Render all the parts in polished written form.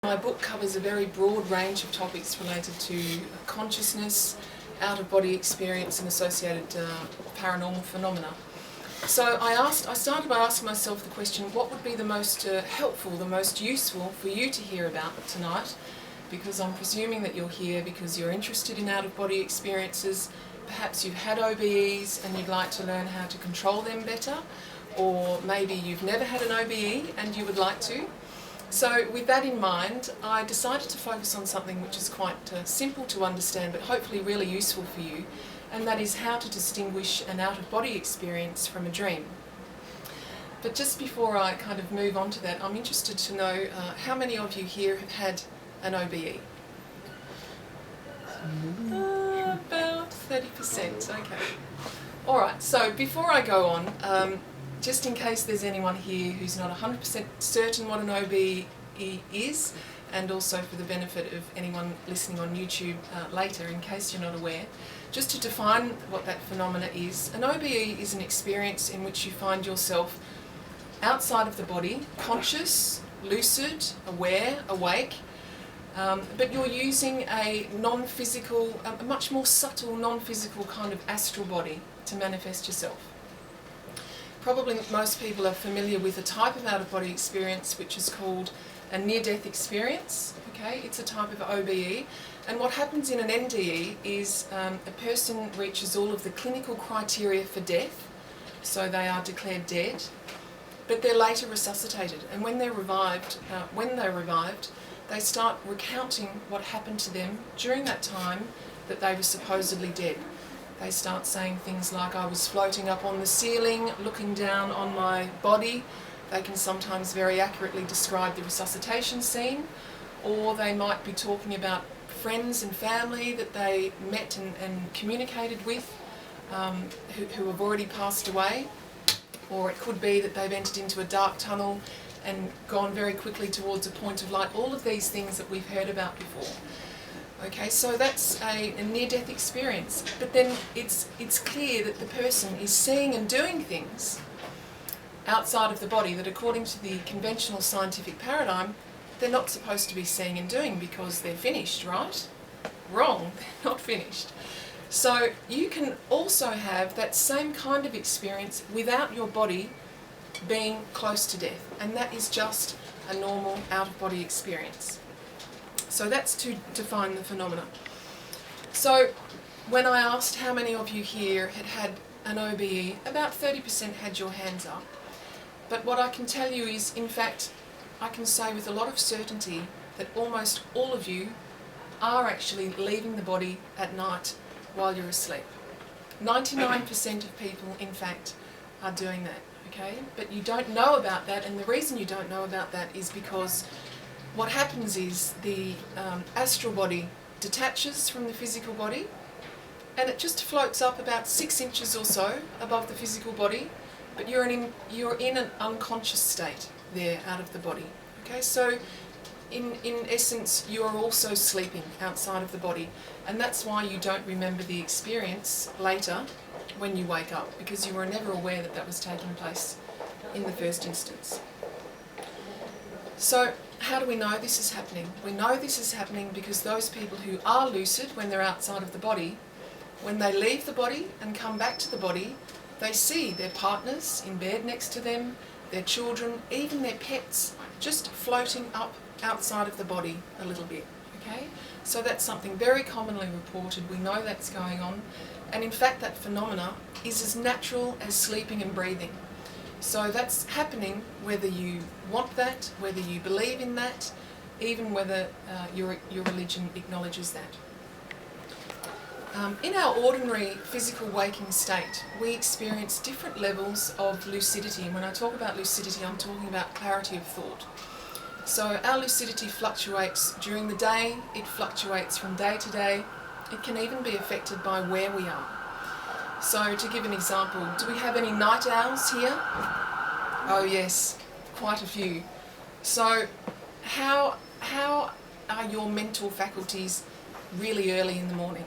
My book covers a very broad range of topics related to consciousness, out-of-body experience and associated paranormal phenomena. So I started by asking myself the question, what would be the most helpful, the most useful for you to hear about tonight? Because I'm presuming that you're here because you're interested in out-of-body experiences. Perhaps you've had O.B.Es and you'd like to learn how to control them better, or maybe you've never had an O.B.E and you would like to. So with that in mind, I decided to focus on something which is quite simple to understand but hopefully really useful for you, and that is how to distinguish an out-of-body experience from a dream. But just before I kind of move on to that, I'm interested to know how many of you here have had an O.B.E? About 30%, okay. Alright, so before I go on, just in case there's anyone here who's not 100% certain what an O.B.E is, and also for the benefit of anyone listening on YouTube later, in case you're not aware, just to define what that phenomena is, an O.B.E is an experience in which you find yourself outside of the body, conscious, lucid, aware, awake, but you're using a non-physical, a much more subtle non-physical kind of astral body to manifest yourself. Probably most people are familiar with a type of out-of-body experience which is called a near-death experience. Okay, it's a type of O.B.E, and what happens in an NDE is a person reaches all of the clinical criteria for death, so they are declared dead, but they're later resuscitated, and when they're revived, they start recounting what happened to them during that time that they were supposedly dead. They start saying things like, I was floating up on the ceiling, looking down on my body. They can sometimes very accurately describe the resuscitation scene, or they might be talking about friends and family that they met and communicated with who have already passed away, or it could be that they've entered into a dark tunnel and gone very quickly towards a point of light, all of these things that we've heard about before. Okay, so that's a near-death experience, but then it's clear that the person is seeing and doing things outside of the body that, according to the conventional scientific paradigm, they're not supposed to be seeing and doing because they're finished, right? Wrong, they're not finished. So you can also have that same kind of experience without your body being close to death, and that is just a normal out-of-body experience. So that's to define the phenomena. So when I asked how many of you here had had an O.B.E, about 30% had your hands up. But what I can tell you is, in fact, I can say with a lot of certainty that almost all of you are actually leaving the body at night while you're asleep. 99% of people, in fact, are doing that, okay? But you don't know about that, and the reason you don't know about that is because what happens is the astral body detaches from the physical body, and it just floats up about 6 inches or so above the physical body, but you're in an unconscious state there out of the body. Okay, so in essence you are also sleeping outside of the body, and that's why you don't remember the experience later when you wake up, because you were never aware that that was taking place in the first instance. So how do we know this is happening? We know this is happening because those people who are lucid when they're outside of the body, when they leave the body and come back to the body, they see their partners in bed next to them, their children, even their pets, just floating up outside of the body a little bit. Okay? So that's something very commonly reported. We know that's going on, and in fact that phenomena is as natural as sleeping and breathing. So that's happening whether you want that, whether you believe in that, even whether your religion acknowledges that. In our ordinary physical waking state, we experience different levels of lucidity, and when I talk about lucidity, I'm talking about clarity of thought. So our lucidity fluctuates during the day, it fluctuates from day to day, it can even be affected by where we are. So to give an example, do we have any night owls here? Oh yes, quite a few. So how are your mental faculties really early in the morning?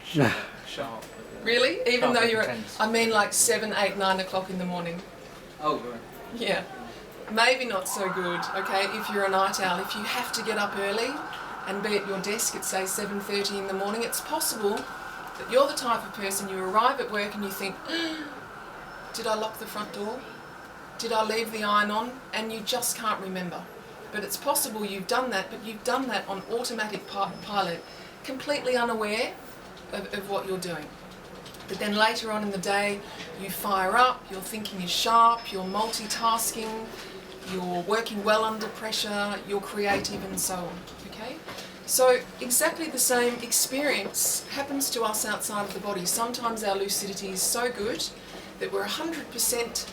Sharp. Really? Even though you're, intense. I mean like 7, 8, 9 o'clock in the morning. Oh, right. Yeah. maybe not so good, okay, if you're a night owl. If you have to get up early and be at your desk at, say, 7:30 in the morning, it's possible that you're the type of person, you arrive at work and you think, did I lock the front door? Did I leave the iron on? And you just can't remember. But it's possible you've done that, but you've done that on automatic pilot, completely unaware of what you're doing. But then later on in the day, you fire up, your thinking is sharp, you're multitasking, you're working well under pressure, you're creative and so on, okay? So exactly the same experience happens to us outside of the body. Sometimes our lucidity is so good that we're 100%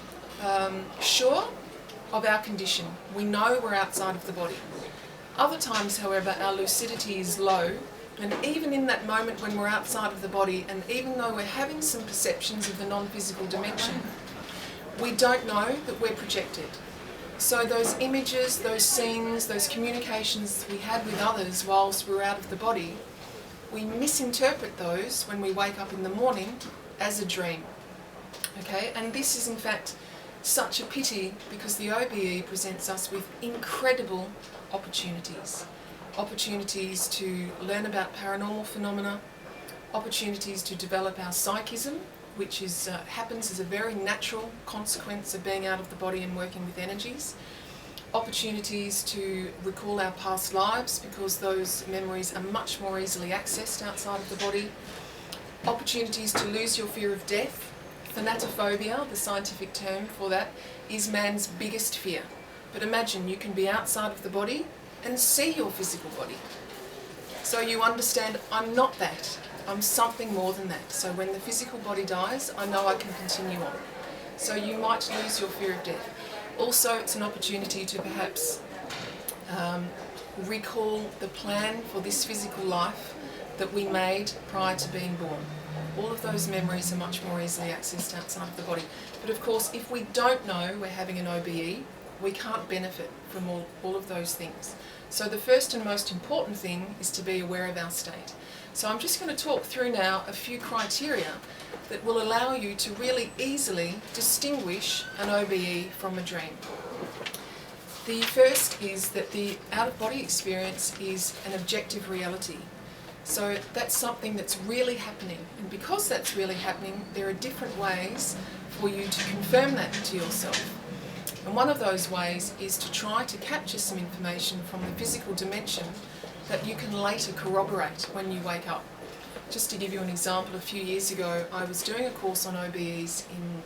sure of our condition. We know we're outside of the body. Other times, however, our lucidity is low, and even in that moment when we're outside of the body, and even though we're having some perceptions of the non-physical dimension, we don't know that we're projected. So those images, those scenes, those communications we had with others whilst we were out of the body, we misinterpret those when we wake up in the morning as a dream. Okay, and this is in fact such a pity, because the O.B.E presents us with incredible opportunities. Opportunities to learn about paranormal phenomena, opportunities to develop our psychism, which is happens as a very natural consequence of being out of the body and working with energies. Opportunities to recall our past lives, because those memories are much more easily accessed outside of the body. Opportunities to lose your fear of death. Thanatophobia, the scientific term for that, is man's biggest fear. But imagine you can be outside of the body and see your physical body. So you understand, I'm not that. I'm something more than that. So when the physical body dies, I know I can continue on. So you might lose your fear of death. Also, it's an opportunity to perhaps recall the plan for this physical life that we made prior to being born. All of those memories are much more easily accessed outside of the body. But of course, if we don't know we're having an O.B.E, we can't benefit from all of those things. So the first and most important thing is to be aware of our state. So I'm just going to talk through now a few criteria that will allow you to really easily distinguish an O.B.E from a dream. The first is that the out-of-body experience is an objective reality. So that's something that's really happening. And because that's really happening, there are different ways for you to confirm that to yourself. And one of those ways is to try to capture some information from the physical dimension that you can later corroborate when you wake up. Just to give you an example, a few years ago I was doing a course on O.B.Es in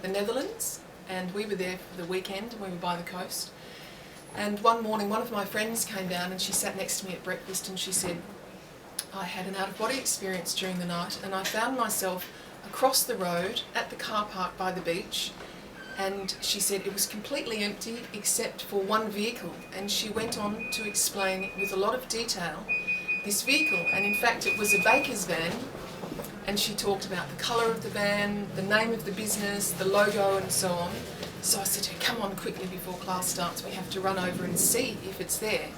the Netherlands, and we were there for the weekend and we were by the coast. And one morning one of my friends came down and she sat next to me at breakfast and she said, I had an out-of-body experience during the night and I found myself across the road at the car park by the beach, and she said it was completely empty except for one vehicle, and she went on to explain with a lot of detail this vehicle, and in fact it was a baker's van, and she talked about the colour of the van, the name of the business, the logo and so on. So I said to her, come on quickly before class starts, we have to run over and see if it's there.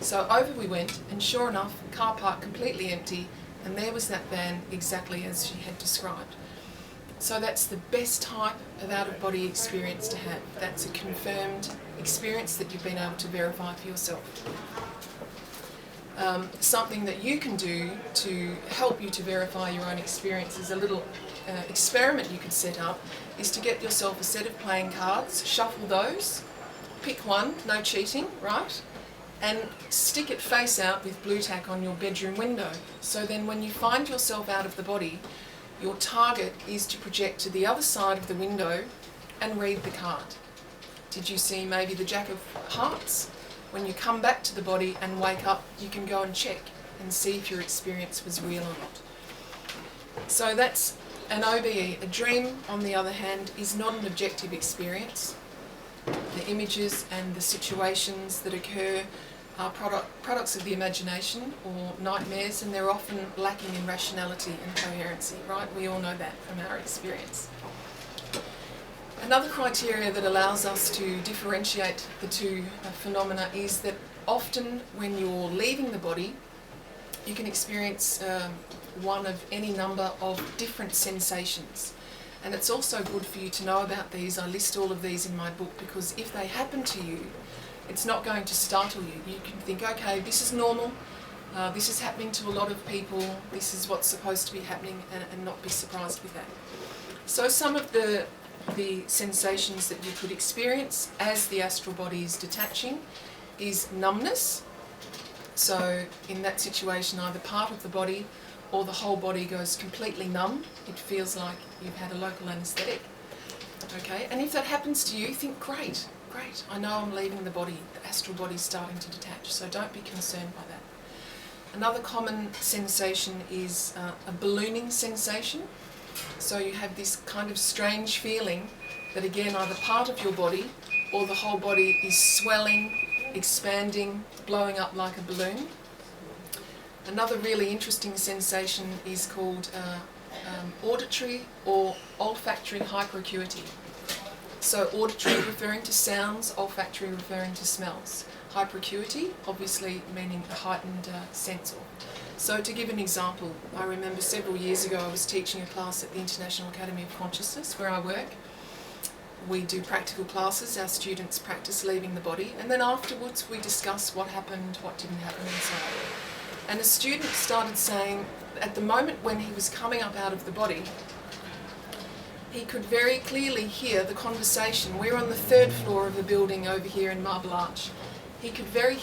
So over we went, and sure enough, car park completely empty, and there was that van exactly as she had described. So that's the best type of out-of-body experience to have. That's a confirmed experience that you've been able to verify for yourself. Something that you can do to help you to verify your own experience is a little experiment you could set up, is to get yourself a set of playing cards, shuffle those, pick one, no cheating, right? And stick it face out with blue tack on your bedroom window. So then when you find yourself out of the body, your target is to project to the other side of the window and read the card. Did you see maybe the Jack of Hearts? When you come back to the body and wake up, you can go and check and see if your experience was real or not. So that's an O.B.E. A dream, on the other hand, is not an objective experience. The images and the situations that occur are products of the imagination or nightmares, and they're often lacking in rationality and coherency, right? We all know that from our experience. Another criteria that allows us to differentiate the two phenomena is that often when you're leaving the body, you can experience one of any number of different sensations. And it's also good for you to know about these. I list all of these in my book because if they happen to you, it's not going to startle you. You can think, okay, this is normal, this is happening to a lot of people, this is what's supposed to be happening, and not be surprised with that. So some of the sensations that you could experience as the astral body is detaching is numbness. So in that situation, either part of the body or the whole body goes completely numb. It feels like you've had a local anaesthetic. Okay, and if that happens to you, think, great, I know I'm leaving the body, the astral body's starting to detach, so don't be concerned by that. Another common sensation is a ballooning sensation. So you have this kind of strange feeling that again either part of your body or the whole body is swelling, expanding, blowing up like a balloon. Another really interesting sensation is called auditory or olfactory hyperacuity. So auditory referring to sounds, olfactory referring to smells. Hyperacuity obviously meaning a heightened sense of. So to give an example, I remember several years ago I was teaching a class at the International Academy of Consciousness where I work. We do practical classes, our students practice leaving the body, and then afterwards we discuss what happened, what didn't happen, and so on. And a student started saying at the moment when he was coming up out of the body, he could very clearly hear the conversation. We're on the 3rd floor of a building over here in Marble Arch. He could very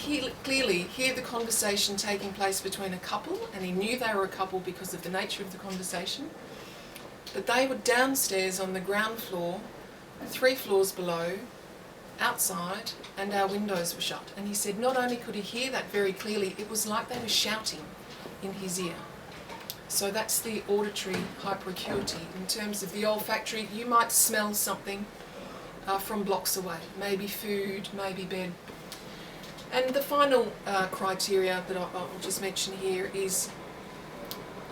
clearly hear the conversation taking place between a couple, and he knew they were a couple because of the nature of the conversation. But they were downstairs on the ground floor, 3 floors below, outside, and our windows were shut. And he said not only could he hear that very clearly, it was like they were shouting in his ear. So that's the auditory hyperacuity. In terms of the olfactory, you might smell something from blocks away, maybe food, maybe bed. And the final criteria that I'll just mention here is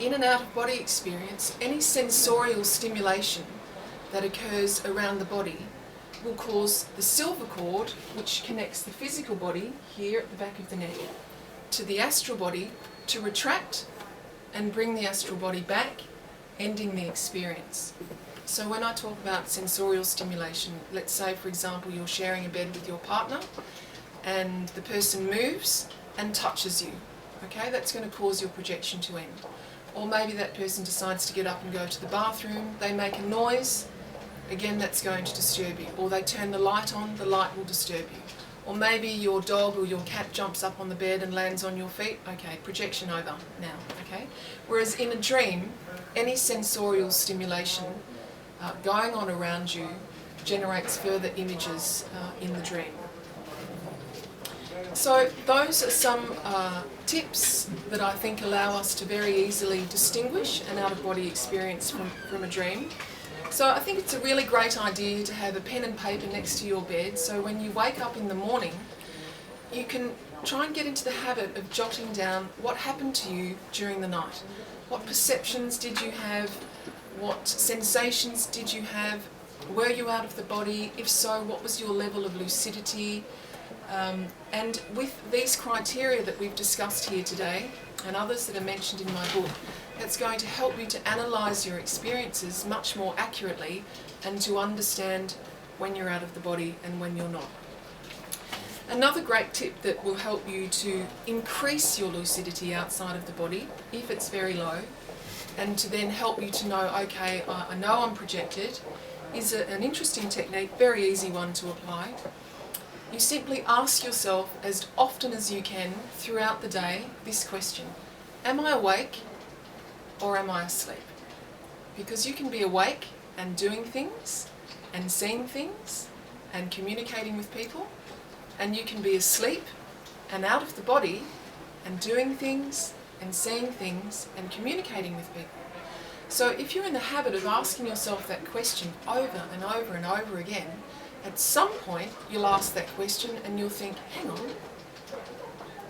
in and out of body experience, any sensorial stimulation that occurs around the body will cause the silver cord, which connects the physical body here at the back of the neck, to the astral body to retract and bring the astral body back, ending the experience. So when I talk about sensorial stimulation, let's say for example you're sharing a bed with your partner and the person moves and touches you, okay, that's going to cause your projection to end. Or maybe that person decides to get up and go to the bathroom, they make a noise, again that's going to disturb you. Or they turn the light on, the light will disturb you. Or maybe your dog or your cat jumps up on the bed and lands on your feet, okay, projection over now, okay. Whereas in a dream, any sensorial stimulation going on around you generates further images in the dream. So those are some tips that I think allow us to very easily distinguish an out-of-body experience from a dream. So I think it's a really great idea to have a pen and paper next to your bed, so when you wake up in the morning, you can try and get into the habit of jotting down what happened to you during the night. What perceptions did you have? What sensations did you have? Were you out of the body? If so, what was your level of lucidity? And with these criteria that we've discussed here today, and others that are mentioned in my book, it's going to help you to analyse your experiences much more accurately and to understand when you're out of the body and when you're not. Another great tip that will help you to increase your lucidity outside of the body, if it's very low, and to then help you to know, okay, I know I'm projected, is an interesting technique, very easy one to apply. You simply ask yourself as often as you can throughout the day this question: am I awake or am I asleep? Because you can be awake and doing things and seeing things and communicating with people, and you can be asleep and out of the body and doing things and seeing things and communicating with people. So if you're in the habit of asking yourself that question over and over and over again, at some point you'll ask that question and you'll think, hang on,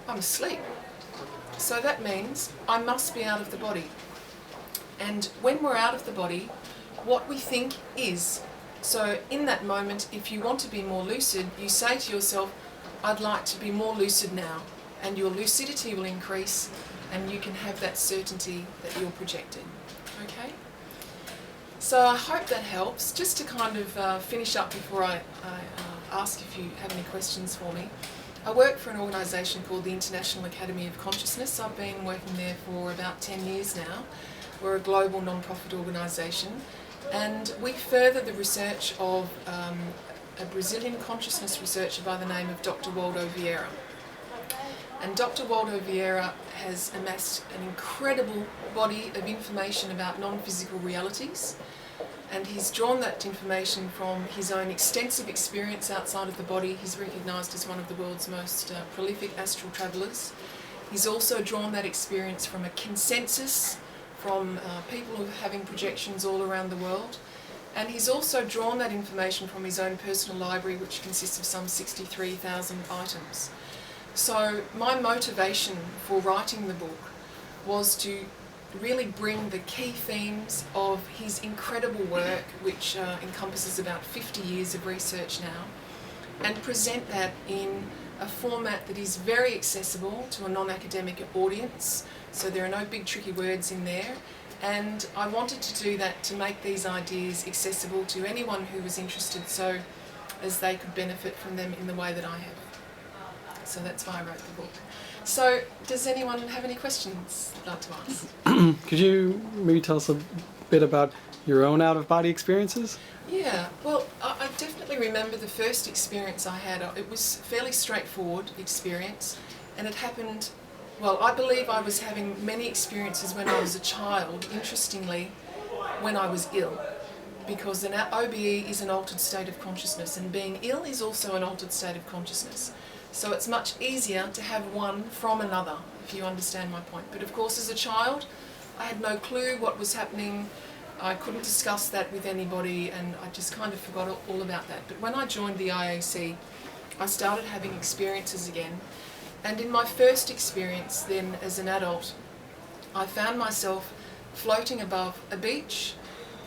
I'm asleep. So that means I must be out of the body. And when we're out of the body, what we think is. So in that moment, if you want to be more lucid, you say to yourself, I'd like to be more lucid now. And your lucidity will increase and you can have that certainty that you're projected. Okay? So I hope that helps. Just to kind of finish up before I ask if you have any questions for me. I work for an organisation called the International Academy of Consciousness. I've been working there for about 10 years now. We're a global non-profit organisation, and we further the research of a Brazilian consciousness researcher by the name of Dr. Vieira. And Dr. Vieira has amassed an incredible body of information about non-physical realities, and he's drawn that information from his own extensive experience outside of the body. He's recognised as one of the world's most prolific astral travellers. He's also drawn that experience from a consensus from people who are having projections all around the world. And he's also drawn that information from his own personal library, which consists of some 63,000 items. So my motivation for writing the book was to really bring the key themes of his incredible work, which encompasses about 50 years of research now, and present that in a format that is very accessible to a non-academic audience. So there are no big tricky words in there, and I wanted to do that to make these ideas accessible to anyone who was interested, so as they could benefit from them in the way that I have. So that's why I wrote the book. So does anyone have any questions they'd like to ask? Could you maybe tell us a bit about your own out-of-body experiences? Yeah, well, I definitely remember the first experience I had. It was a fairly straightforward experience, and it happened, well, I believe I was having many experiences when I was a child, interestingly, when I was ill. Because an O.B.E is an altered state of consciousness, and being ill is also an altered state of consciousness. So it's much easier to have one from another, if you understand my point. But of course, as a child, I had no clue what was happening. I couldn't discuss that with anybody, and I just kind of forgot all about that. But when I joined the IAC, I started having experiences again. And in my first experience then as an adult, I found myself floating above a beach,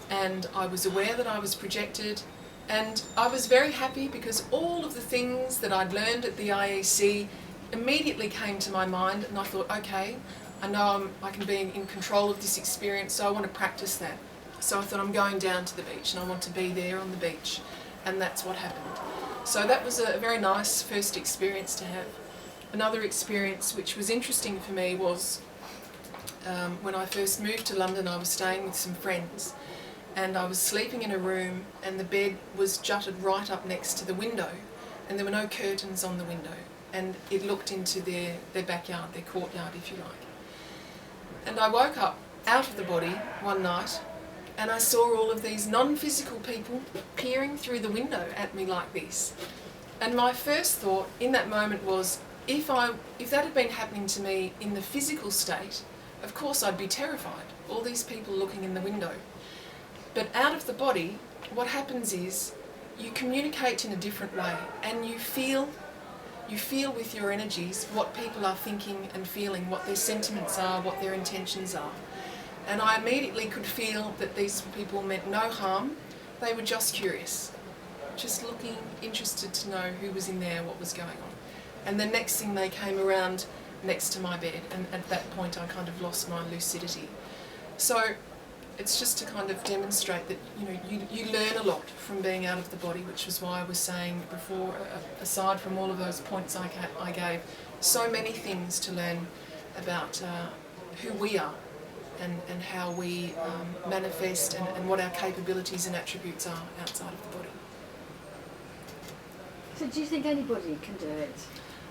and I was aware that I was projected. And I was very happy because all of the things that I'd learned at the IAC immediately came to my mind, and I thought, okay, I know I can be in control of this experience, so I want to practice that. So I thought, I'm going down to the beach and I want to be there on the beach, and that's what happened. So that was a very nice first experience to have. Another experience which was interesting for me was when I first moved to London, I was staying with some friends. And I was sleeping in a room, and the bed was jutted right up next to the window, and there were no curtains on the window, and it looked into their backyard, their courtyard, if you like. And I woke up out of the body one night, and I saw all of these non-physical people peering through the window at me like this. And my first thought in that moment was, if that had been happening to me in the physical state, of course I'd be terrified, all these people looking in the window. But out of the body, what happens is you communicate in a different way, and you feel with your energies what people are thinking and feeling, what their sentiments are, what their intentions are. And I immediately could feel that these people meant no harm. They were just curious, just looking, interested to know who was in there, what was going on. And the next thing, they came around next to my bed, and at that point I kind of lost my lucidity. So it's just to kind of demonstrate that you learn a lot from being out of the body, which was why I was saying before, aside from all of those points I gave, so many things to learn about who we are and how we manifest and what our capabilities and attributes are outside of the body. So do you think anybody can do it?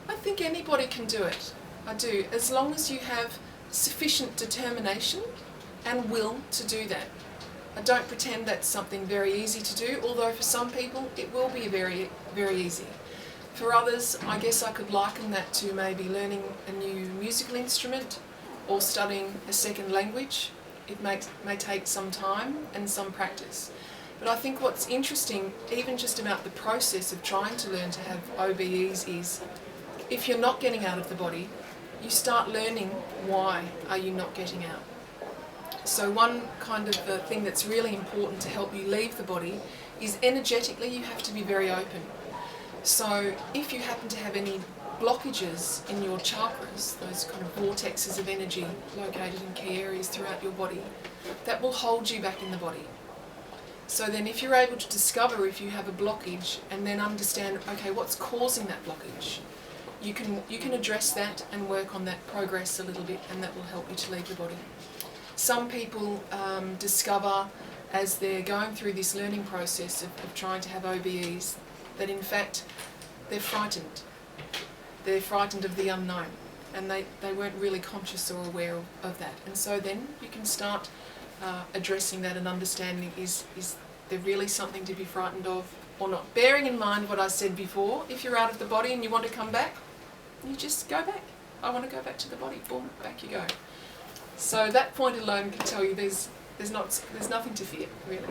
I think anybody can do it. I do, as long as you have sufficient determination and will to do that. I don't pretend that's something very easy to do, although for some people it will be very, very easy. For others, I guess I could liken that to maybe learning a new musical instrument or studying a second language. It may take some time and some practice. But I think what's interesting, even just about the process of trying to learn to have O.B.Es, is if you're not getting out of the body, you start learning why are you not getting out. So one kind of thing that's really important to help you leave the body is energetically you have to be very open. So if you happen to have any blockages in your chakras, those kind of vortexes of energy located in key areas throughout your body, that will hold you back in the body. So then if you're able to discover if you have a blockage and then understand, okay, what's causing that blockage, you can address that and work on that progress a little bit, and that will help you to leave the body. Some people discover as they're going through this learning process of trying to have O.B.Es that in fact they're frightened. They're frightened of the unknown, and they weren't really conscious or aware of that. And so then you can start addressing that and understanding, is there really something to be frightened of or not? Bearing in mind what I said before, if you're out of the body and you want to come back, you just go back. I want to go back to the body. Boom, back you go. So that point alone can tell you there's nothing to fear, really.